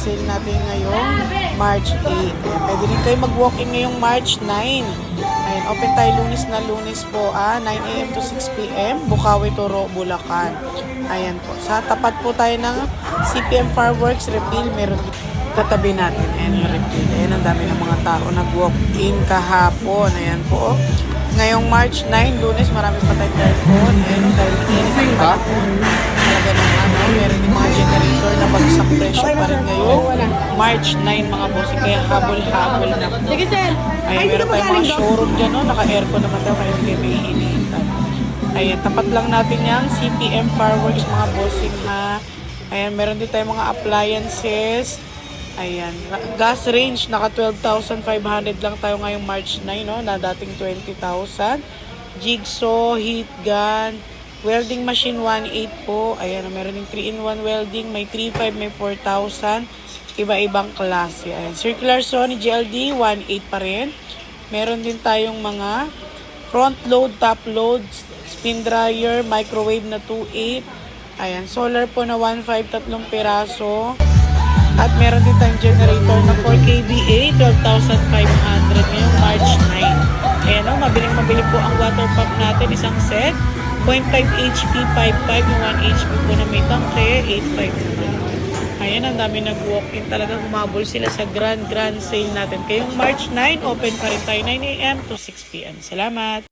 sale natin ngayong March 8. Ayan, pwede rin kayo mag-walk-in ngayong March 9. Ayan, open tayo lunes po, 9 a.m. to 6 p.m. Bukawi, Toro, Bulacan. Ayan po. Sa tapat po tayo ng CPM Fireworks Refill. Meron katabi natin. Ayan yung refill. Ayan, ang dami ng mga tao nag-walk-in kahapon. Ayan po. Ngayong March 9, lunes, marami pa tayong aircon. Ayan, dahil init pa. Talaga naman, meron yung mga generator na bagsak presyo pa rin ngayong March 9, mga boss. Kaya habol-habol na po. Sige, sir. Ayan, meron tayong mga showroom dyan, no? Naka-aircon naman tayo, kaya hindi may iniitan. Ayan, tapat lang natin yung CPM Fireworks, mga bossing, ha. Ayan, meron din tayong mga appliances. Ayan, gas range, naka 12,500 lang tayo ngayong March 9, no? Na dating 20,000. Jigsaw, heat gun, welding machine 1.8 po. Ayan, meron din 3-in-1 welding, may 3.5, may 4,000. Iba-ibang klase. Ayan, circular saw ni GLD, 1.8 pa rin. Meron din tayong mga front load, top load, spin dryer, microwave na 2.8. Ayan, solar po na 1.5, 3 piraso. At meron din tayong generator na 4 kVA, 12,500 ngayong March 9. Ayan o, mabiling-mabili po ang water pump natin, isang set. 0.5 HP, 5.5, yung 1 HP po na may tangke, 8.5 naman. Ayan, ang dami nag-walk-in. Talagang humabol sila sa grand sale natin. Kayong March 9, open pa rin tayo 9 a.m. to 6 p.m. Salamat!